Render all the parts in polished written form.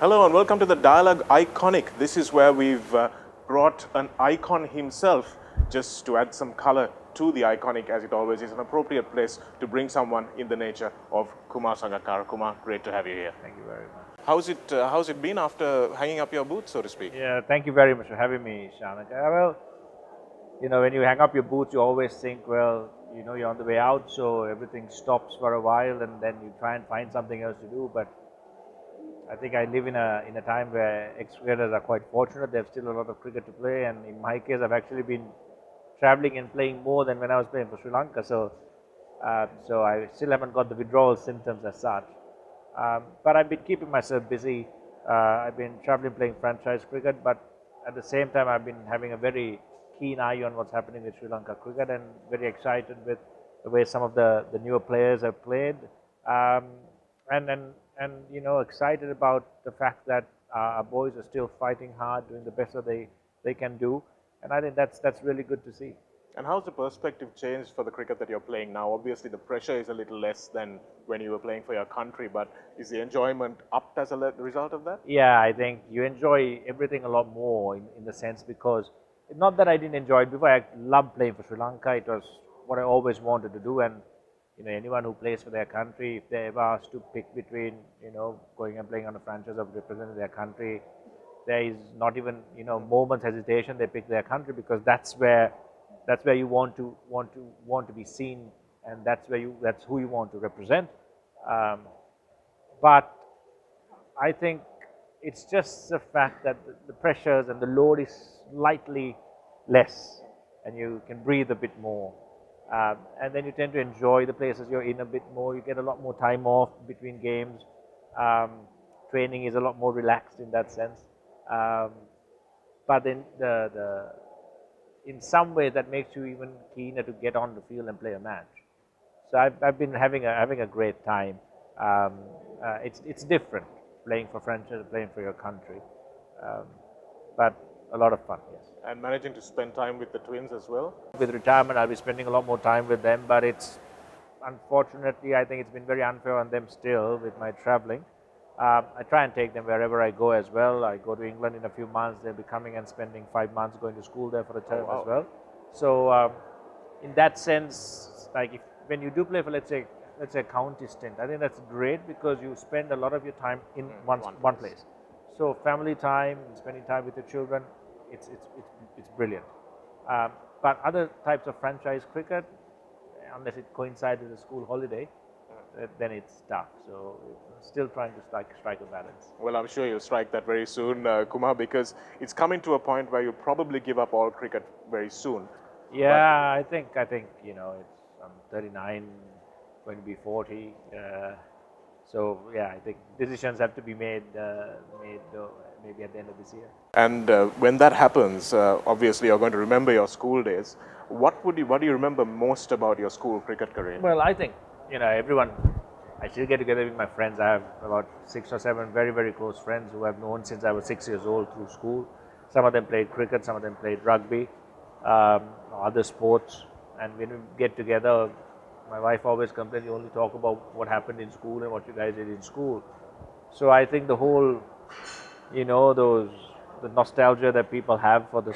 Hello and welcome to the Dialogue Iconic. This is where we've brought an icon himself just to add some color to the iconic, as it always is an appropriate place to bring someone in the nature of Kumar Sangakkara. Kumar, great to have you here. Thank you very much. How's it been after hanging up your boots, so to speak? Yeah, thank you very much for having me, Sanga. Well, when you hang up your boots, you always think, well, you're on the way out, so everything stops for a while, and then you try and find something else to do. But I think I live in a time where ex-cricketers are quite fortunate. There's still a lot of cricket to play, and in my case, I've actually been traveling and playing more than when I was playing for Sri Lanka. So I still haven't got the withdrawal symptoms as such. But I've been keeping myself busy. I've been traveling playing franchise cricket, but at the same time, I've been having a very keen eye on what's happening with Sri Lanka cricket, and very excited with the way some of the newer players have played. And excited about the fact that our boys are still fighting hard, doing the best that they can do, and I think that's really good to see. And how's the perspective changed for the cricket that you're playing now? Obviously, the pressure is a little less than when you were playing for your country, but is the enjoyment upped as a result of that? Yeah, I think you enjoy everything a lot more in the sense, because not that I didn't enjoy it before. I loved playing for Sri Lanka. It was what I always wanted to do, and anyone who plays for their country, if they're ever asked to pick between, going and playing on a franchise or representing their country, there is not even, moments hesitation. They pick their country because that's where you want to be seen, and that's who you want to represent. But I think it's just the fact that the pressures and the load is slightly less, and you can breathe a bit more. And then you tend to enjoy the places you're in a bit more. You get a lot more time off between games. Training is a lot more relaxed in that sense. But then in some way that makes you even keener to get on the field and play a match. So I've been having a great time. It's different playing for franchise, playing for your country, but a lot of fun, yes. And managing to spend time with the twins as well? With retirement, I'll be spending a lot more time with them, but unfortunately, I think it's been very unfair on them still with my traveling. I try and take them wherever I go as well. I go to England in a few months. They'll be coming and spending 5 months going to school there for the term as well. So in that sense, like when you do play for, let's say a county stint, I think that's great because you spend a lot of your time in one place. So family time, spending time with your children, it's brilliant. But other types of franchise cricket, unless it coincides with a school holiday, then it's tough. So still trying to strike a balance. Well, I'm sure you'll strike that very soon, Kumar, because it's coming to a point where you probably give up all cricket very soon. Yeah, I think I'm 39, going to be 40. So yeah, I think decisions have to be made maybe at the end of this year. And when that happens, obviously you're going to remember your school days. What do you remember most about your school cricket career? Well, I think everyone. I still get together with my friends. I have about 6 or 7 very, very close friends who I've known since I was 6 years old through school. Some of them played cricket, some of them played rugby, other sports. And when we get together, my wife always complains, you only talk about what happened in school and what you guys did in school. So I think the whole, the nostalgia that people have for the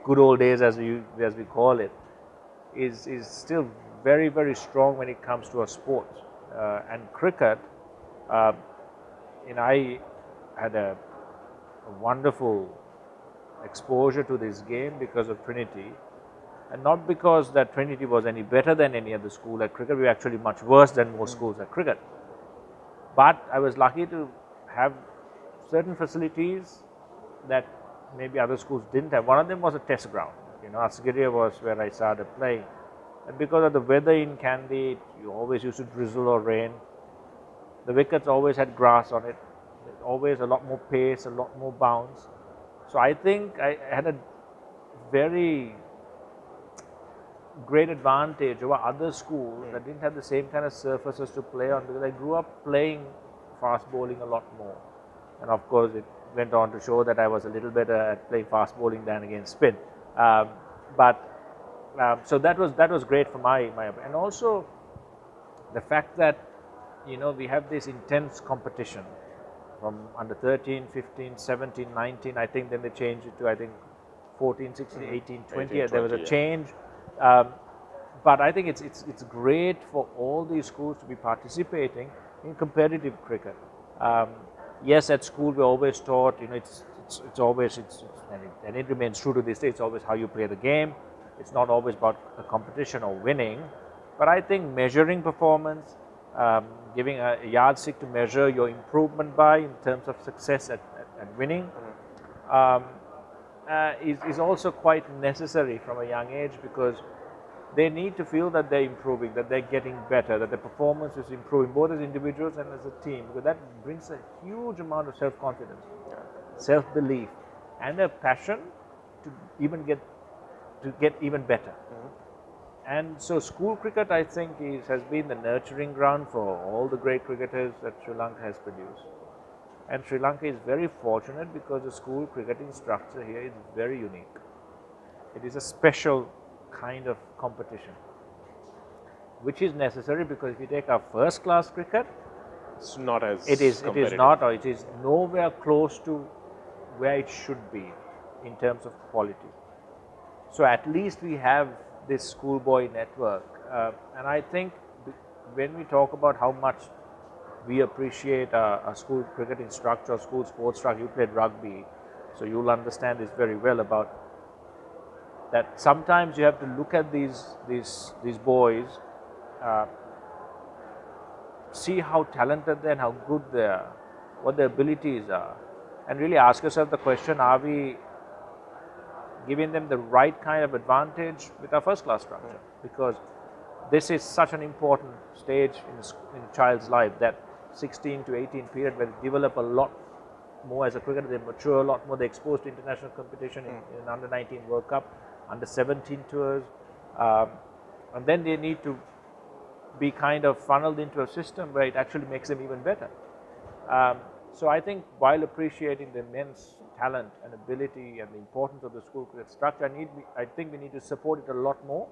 good old days, as we call it, is still very, very strong when it comes to a sport. And cricket, I had a wonderful exposure to this game because of Trinity. And not because that Trinity was any better than any other school at cricket. We were actually much worse than most schools at cricket. But I was lucky to have certain facilities that maybe other schools didn't have. One of them was a test ground. Asgiria was where I started playing. And because of the weather in Kandy, you always used to drizzle or rain. The wickets always had grass on it. There's always a lot more pace, a lot more bounce. So I think I had a very great advantage over other schools that didn't have the same kind of surfaces to play on, because I grew up playing fast bowling a lot more. And of course, it went on to show that I was a little better at playing fast bowling than against spin. So that was great for my and also the fact that we have this intense competition from under 13, 15, 17, 19. I think then they changed it to, I think, 14, 16, 18, 20. 18, There was a 20, yeah. change. Um, but I think it's great for all these schools to be participating in competitive cricket. Yes, at school we're always taught, it's always, and it remains true to this day, it's always how you play the game. It's not always about a competition or winning. But I think measuring performance, giving a yardstick to measure your improvement by in terms of success at winning, is also quite necessary from a young age, because they need to feel that they're improving, that they're getting better, that their performance is improving, both as individuals and as a team, because that brings a huge amount of self-confidence, self-belief, and a passion to get even better. And so school cricket, I think, has been the nurturing ground for all the great cricketers that Sri Lanka has produced. And Sri Lanka is very fortunate because the school cricketing structure here is very unique. It is a special kind of competition, which is necessary, because if you take our first class cricket, It's not as it is competitive. not, or it is nowhere close to where it should be in terms of quality. So at least we have this schoolboy network, and I think when we talk about how much we appreciate a school cricket instructor or school sports instructor, you played rugby, so you'll understand this very well, about that sometimes you have to look at these boys, see how talented they are and how good they are, what their abilities are, and really ask yourself the question, are we giving them the right kind of advantage with our first class structure? Because this is such an important stage in a child's life, that 16 to 18 period where they develop a lot more as a cricketer, they mature a lot more, they're exposed to international competition in under 19 World Cup, under 17 tours, and then they need to be kind of funneled into a system where it actually makes them even better. So I think while appreciating the immense talent and ability and the importance of the school cricket structure, I think we need to support it a lot more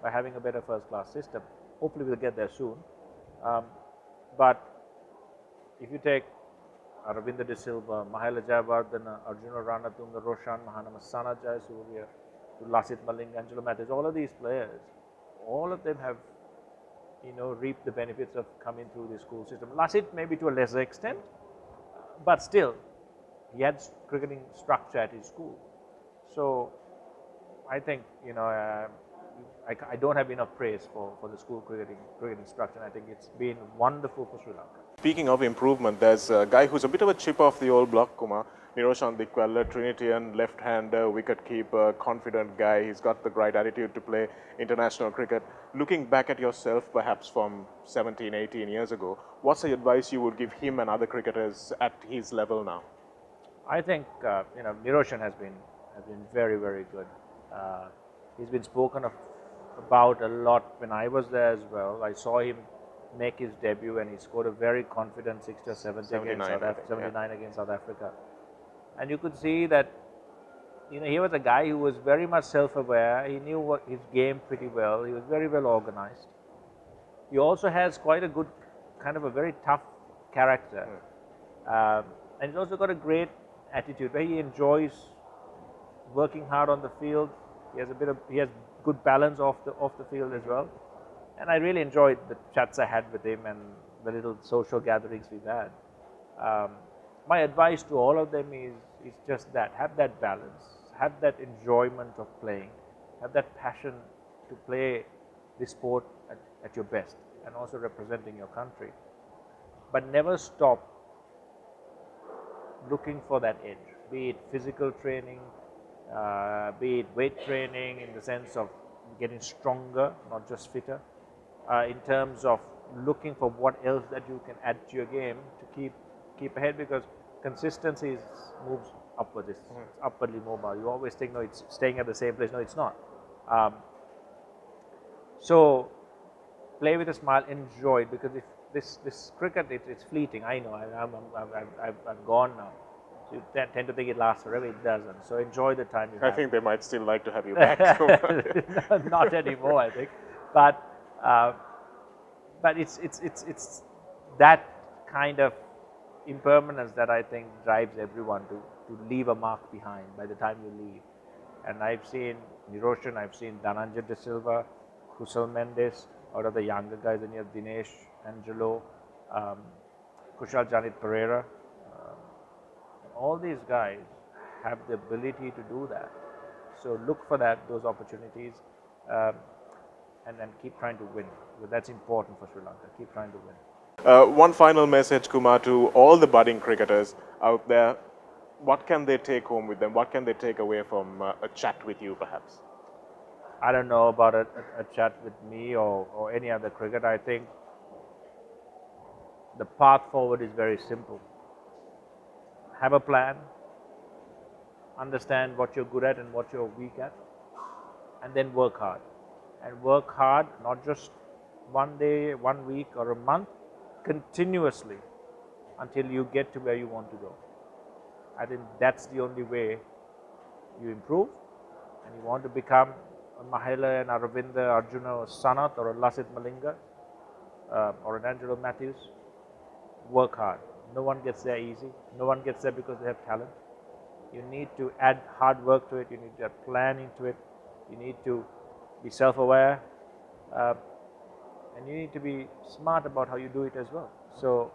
by having a better first class system. Hopefully we'll get there soon. But if you take Ravinda De Silva, Mahela Jayawardena, Arjuna Ranatunga, Roshan Mahanama, Sana Jayasuriya, Lasit Malinga, Angelo Mathews, all of these players, all of them have reaped the benefits of coming through the school system. Lasit maybe to a lesser extent, but still, he had cricketing structure at his school. So I think, I don't have enough praise for the school cricketing structure. I think it's been wonderful for Sri Lanka. Speaking of improvement, there's a guy who's a bit of a chip off the old block, Kumar. Niroshan Dikwella, Trinitian, left-hander, wicket-keeper, confident guy. He's got the right attitude to play international cricket. Looking back at yourself, perhaps from 17, 18 years ago, what's the advice you would give him and other cricketers at his level now? I think Niroshan has been very, very good. He's been spoken about a lot when I was there as well. I saw him make his debut and he scored a very confident 60 or 70 against 79 against South Africa. And you could see that he was a guy who was very much self-aware. He knew his game pretty well. He was very well organized. He also has quite a good, kind of a very tough character. And he's also got a great attitude where he enjoys working hard on the field. He has good balance off the field as well. And I really enjoyed the chats I had with him and the little social gatherings we've had. My advice to all of them is just that: have that balance, have that enjoyment of playing, have that passion to play this sport at your best and also representing your country. But never stop looking for that edge, be it physical training, be it weight training in the sense of getting stronger, not just fitter, in terms of looking for what else that you can add to your game to keep ahead, because consistency moves upwards, it's upwardly mobile. You always think, no, it's staying at the same place. No, it's not. So play with a smile, enjoy it, because if this cricket, it's fleeting. I know, I've gone now. So you tend to think it lasts forever. It doesn't. So enjoy the time you have. I think they might still like to have you back. Not anymore, I think. But it's that kind of impermanence that I think drives everyone to leave a mark behind by the time you leave. And I've seen Niroshan, I've seen Dhananjay De Silva, Kusal Mendes, out of the younger guys, and you have Dinesh, Angelo, um, Kushal Janit Pereira. All these guys have the ability to do that. So look for those opportunities, and then keep trying to win. That's important for Sri Lanka. Keep trying to win. One final message, Kumar, to all the budding cricketers out there. What can they take home with them? What can they take away from a chat with you, perhaps? I don't know about a chat with me or any other cricket. I think the path forward is very simple. Have a plan, understand what you're good at and what you're weak at, and then work hard. And work hard, not just one day, 1 week, or a month, continuously until you get to where you want to go. I think that's the only way you improve, and you want to become a Mahela, an Aravinda, Arjuna, or Sanath, or a Lasit Malinga, or an Angelo Matthews. Work hard. No one gets there easy. No one gets there because they have talent. You need to add hard work to it. You need to add planning to it. You need to be self-aware, and you need to be smart about how you do it as well. So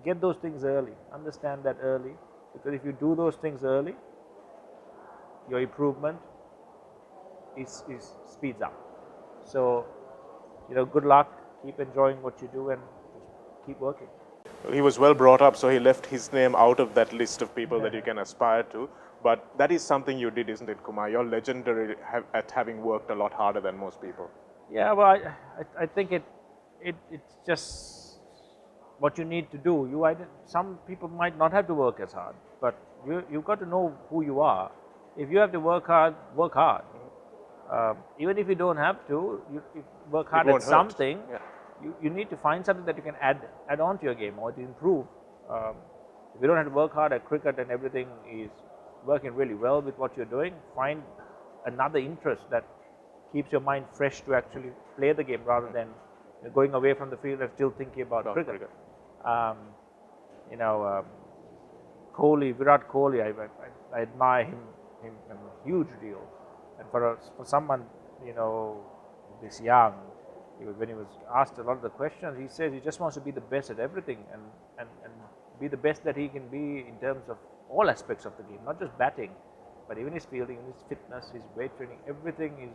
get those things early. Understand that early, because if you do those things early, your improvement is speeds up. So, good luck. Keep enjoying what you do and keep working. He was well brought up, so he left his name out of that list of people that you can aspire to. But that is something you did, isn't it, Kumar? You're legendary at having worked a lot harder than most people. Yeah, well, I think it's just what you need to do. Some people might not have to work as hard, but you've got to know who you are. If you have to work hard, work hard. Even if you don't have to, you work hard at something. Yeah. You need to find something that you can add on to your game or to improve. If you don't have to work hard at cricket and everything is working really well with what you're doing, find another interest that keeps your mind fresh to actually play the game rather than going away from the field and still thinking about cricket. Kohli, Virat Kohli, I admire him a huge deal. And for someone, this young, when he was asked a lot of the questions, he says he just wants to be the best at everything and be the best that he can be in terms of all aspects of the game, not just batting, but even his fielding, his fitness, his weight training, everything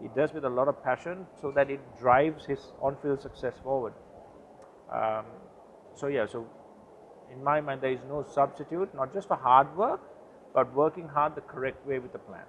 he does with a lot of passion so that it drives his on-field success forward. So in my mind, there is no substitute, not just for hard work, but working hard the correct way with the plan.